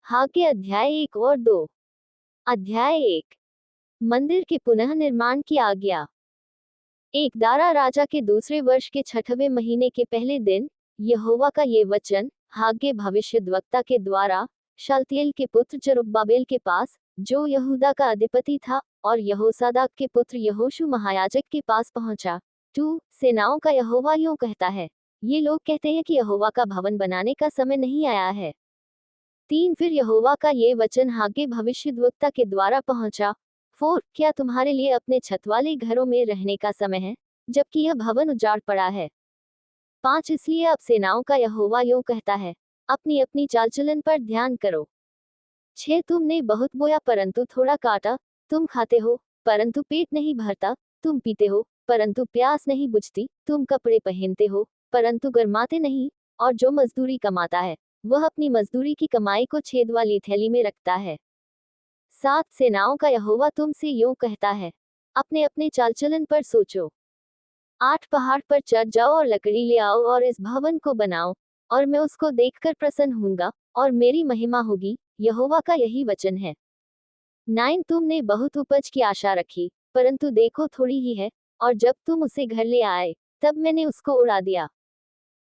हागे अध्याय 1 और 2। अध्याय 1। मंदिर के पुनः निर्माण की आज्ञा। एक दारा राजा के दूसरे वर्ष के 6वें महीने के पहले दिन यहोवा का ये वचन हागे भविष्यद्वक्ता के द्वारा शालतिएल के पुत्र जरुब्बाबेल के पास, जो यहूदा का अधिपति था, और यहोसादाक के पुत्र यहोशू महायाजक के पास पहुंचा। 2 सेनाओं का यहोवा यूं कहता है, ये लोग कहते हैं कि यहोवा का भवन बनाने का समय नहीं आया है। 3 फिर यहोवा का ये वचन हागे भविष्यद्वक्ता के द्वारा पहुंचा। 4 क्या तुम्हारे लिए अपने छत वाले घरों में रहने का समय है, जबकि यह भवन उजाड़ पड़ा है। 5 इसलिए अब सेनाओं का यहोवा यूं कहता है, अपनी अपनी चाल चलन पर ध्यान करो। 6 तुमने बहुत बोया परंतु थोड़ा काटा, तुम खाते हो परंतु पेट नहीं भरता, तुम पीते हो परंतु प्यास नहीं बुझती, तुम कपड़े पहनते हो परंतु गर्माते नहीं, और जो मजदूरी कमाता है वह अपनी मजदूरी की कमाई को छेद वाली थैली में रखता है। 7 सेनाओं का यहोवा तुमसे यूं कहता है, अपने अपने चाल चलन पर सोचो। 8 पहाड़ पर चढ़ जाओ और लकड़ी ले आओ और इस भवन को बनाओ, और मैं उसको देखकर प्रसन्न होऊंगा और मेरी महिमा होगी, यहोवा का यही वचन है। 9 तुमने बहुत उपज की आशा रखी, परंतु देखो थोड़ी ही है, और जब तुम उसे घर ले आए तब मैंने उसको उड़ा दिया।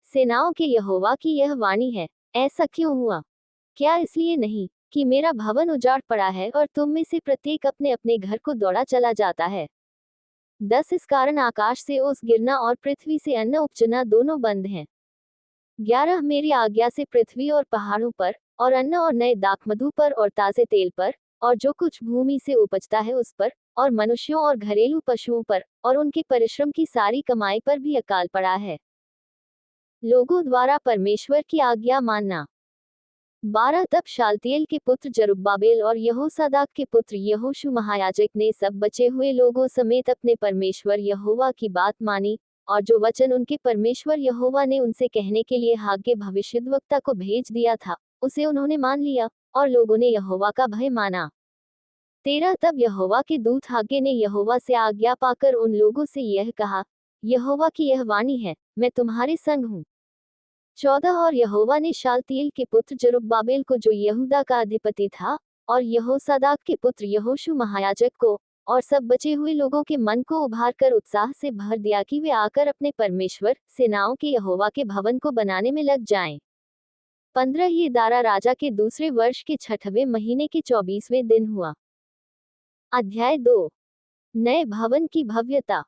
सेनाओं के यहोवा की यह वाणी है, ऐसा क्यों हुआ? क्या इसलिए नहीं कि मेरा भवन उजाड़ पड़ा है और तुम में से प्रत्येक अपने अपने घर को दौड़ा चला जाता है। 10 इस कारण आकाश से ओस गिरना और पृथ्वी से अन्न उपजना दोनों बंद हैं। 11 मेरी आज्ञा से पृथ्वी और पहाड़ों पर, और अन्न और नए दाखमधु पर और ताजे तेल पर, और जो कुछ भूमि से उपजता है उस पर, और मनुष्यों और घरेलू पशुओं पर, और उनके परिश्रम की सारी कमाई पर भी अकाल पड़ा है। लोगों द्वारा परमेश्वर की आज्ञा मानना। 12 तब शालतिएल के पुत्र जरुब्बाबेल और यहोसादाक के पुत्र यहोशू महायाजक ने सब बचे हुए लोगों समेत अपने परमेश्वर यहोवा की बात मानी, और जो वचन उनके परमेश्वर यहोवा ने उनसे कहने के लिए हागे भविष्यद्वक्ता को भेज दिया था, उसे उन्होंने मान लिया, और लोगों ने यहोवा का भय माना। 13 तब यहोवा के दूत हागे ने यहोवा से आज्ञा पाकर उन लोगों से यह कहा, यहोवा की यह वाणी है, मैं तुम्हारे संग हूँ। 14 और यहोवा ने शालतिएल के पुत्र जरुब्बाबेल को, जो यहूदा का अधिपति था, और यहोसादाक के पुत्र यहोशू महायाजक को, और सब बचे हुए लोगों के मन को उभार कर उत्साह से भर दिया कि वे आकर अपने परमेश्वर सेनाओं के यहोवा के भवन को बनाने में लग जाएं। 15 ये दारा राजा के दूसरे वर्ष के 6वें महीने के 24वें दिन हुआ। अध्याय 2। नए भवन की भव्यता।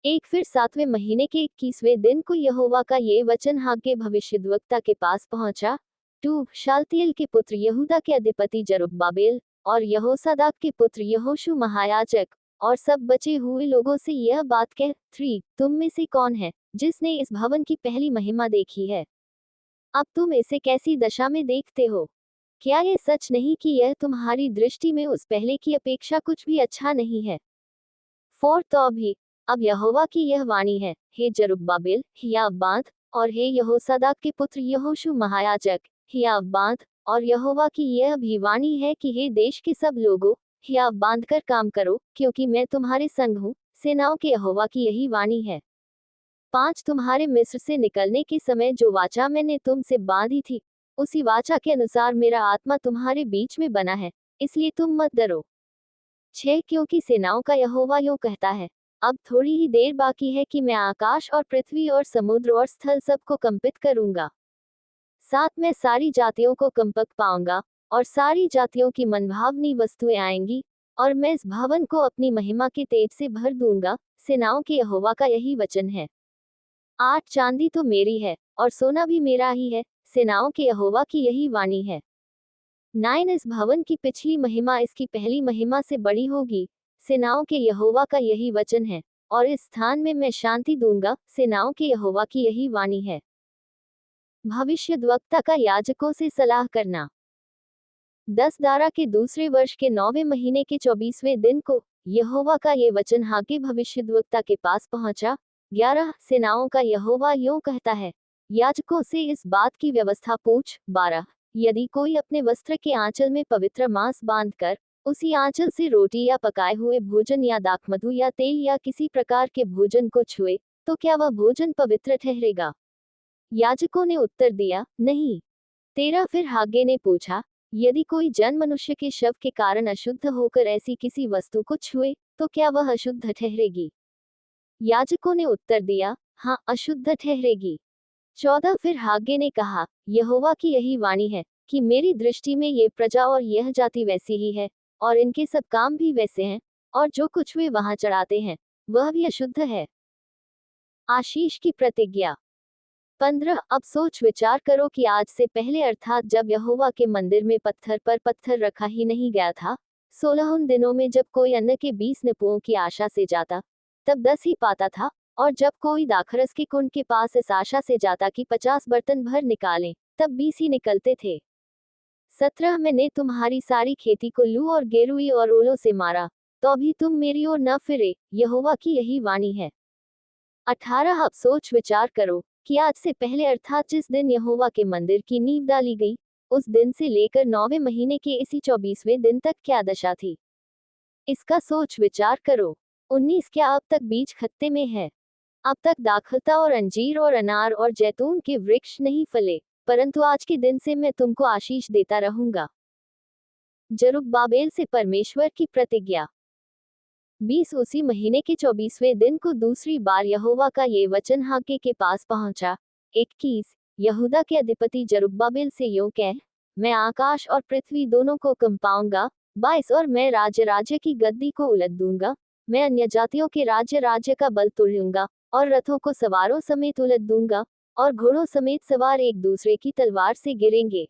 1 फिर 7वें महीने के 21वें दिन को यहोवा का ये वचन हागे भविष्यद्वक्ता के पास पहुंचा। 2 शालतिएल के पुत्र यहूदा के अधिपति जरुब्बाबेल, और यहोसादाक के पुत्र यहोशू महायाजक, और सब बचे हुए लोगों से यह बात कह। 3 तुम में से कौन है जिसने इस भवन की पहली महिमा देखी है? अब तुम इसे कैसी दशा में देखते हो? क्या यह सच नहीं कि यह तुम्हारी दृष्टि में उस पहले की अपेक्षा कुछ भी अच्छा नहीं है? 4 तो भी अब यहोवा की यह वाणी है, हे जरुब्बाबेल हियाव बांध, और हे यहोसादाक के पुत्र यहोशू महायाजक हियाव बांध, और यहोवा की यह भी वाणी है कि हे देश के सब लोगों, हियाव बांध कर काम करो, क्योंकि मैं तुम्हारे संग हूँ, सेनाओं के यहोवा की यही वाणी है। 5 तुम्हारे मिस्र से निकलने के समय जो वाचा मैंने तुमसे बांधी थी, उसी वाचा के अनुसार मेरा आत्मा तुम्हारे बीच में बना है, इसलिए तुम मत डरो। 6 क्योंकि सेनाओं का यहोवा यूं कहता है, अब थोड़ी ही देर बाकी है कि मैं आकाश और पृथ्वी और समुद्र और स्थल सबको कंपित करूंगा। 7 मैं सारी जातियों को कंपक पाऊंगा, और सारी जातियों की मनभावनी वस्तुएं आएंगी, और मैं इस भवन को अपनी महिमा के तेज से भर दूंगा, सेनाओं के यहोवा का यही वचन है। 8 चांदी तो मेरी है, और सोना भी मेरा ही है, सेनाओं के यहोवा की यही वाणी है। 9 इस भवन की पिछली महिमा इसकी पहली महिमा से बड़ी होगी, सेनाओं के यहोवा का यही वचन है, और इस स्थान में मैं शांति दूंगा, सेनाओं के यहोवा की यही वाणी है। भविष्यद्वक्ता का याजकों से सलाह करना। 10 दारा के दूसरे वर्ष के 9वें महीने के 24वें दिन को यहोवा का ये वचन हागे भविष्यद्वक्ता के पास पहुंचा। 11 सेनाओं का यहोवा यूं कहता है, याजकों से इस बात की व्यवस्था पूछ। 12 यदि कोई अपने वस्त्र के आंचल में पवित्र मांस बांधकर उसी आंचल से रोटी या पकाए हुए भोजन या दाखमधु या तेल या किसी प्रकार के भोजन को छुए, तो क्या वह भोजन पवित्र ठहरेगा? याजकों ने उत्तर दिया, नहीं। 13 फिर हागे ने पूछा, यदि कोई जन मनुष्य के शव के कारण अशुद्ध होकर ऐसी किसी वस्तु को छुए, तो क्या वह अशुद्ध ठहरेगी? याजकों ने उत्तर दिया, हाँ, अशुद्ध ठहरेगी। 14 फिर हाग्गे ने कहा, यहोवा की यही वाणी है कि मेरी दृष्टि में ये प्रजा और यह जाति वैसी ही है, और इनके सब काम भी वैसे हैं, और जो कुछ वे वहां चढ़ाते हैं वह भी अशुद्ध है। आशीष की प्रतिज्ञा। 15 अब सोच विचार करो कि आज से पहले अर्थात जब यहोवा के मंदिर में पत्थर पर पत्थर रखा ही नहीं गया था, 16 उन दिनों में जब कोई अन्न के 20 नपुओं की आशा से जाता, तब 10 ही पाता था, और जब कोई दाखरस के कुंड के पास इस आशा से जाता कि 50 बर्तन भर निकालें, तब 20 ही निकलते थे। 17 मैंने तुम्हारी सारी खेती को लू और गेरुई और ओलों से मारा, तो भी तुम मेरी ओर न फिरे, यहोवा की यही वाणी है। 18 अब सोच विचार करो कि आज से पहले अर्थात जिस दिन यहोवा के मंदिर की नींव डाली गई, उस दिन से लेकर 9वें महीने के इसी 24वें दिन तक क्या दशा थी, इसका सोच विचार करो। 19 क्या अब तक बीज खत्ते में है? अब तक दाखलता और अंजीर और अनार और जैतून के वृक्ष नहीं फले, परंतु आज के दिन से मैं तुमको आशीष देता रहूंगा। जरुब्बाबेल से परमेश्वर की प्रतिज्ञा। 20 उसी महीने के 24वें दिन को दूसरी बार यहोवा का ये वचन हाग्गे के पास पहुंचा। 21 यहूदा के अधिपति जरुब्बाबेल से यूं कह, मैं आकाश और पृथ्वी दोनों को कंपाऊंगा। 22 और मैं राज्य की गद्दी को उलट दूंगा, मैं अन्य जातियों के राज्य का बल तोड़ूंगा, और रथों को सवारों समेत उलट दूंगा, और घोड़ों समेत सवार एक दूसरे की तलवार से गिरेंगे।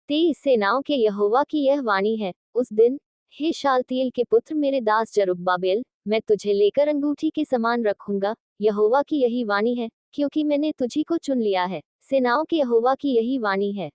23 सेनाओं के यहोवा की यह वाणी है, उस दिन, हे शालतिएल के पुत्र मेरे दास जरुब्बाबेल, मैं तुझे लेकर अंगूठी के समान रखूंगा, यहोवा की यही वाणी है, क्योंकि मैंने तुझी को चुन लिया है, सेनाओं के यहोवा की यही वाणी है।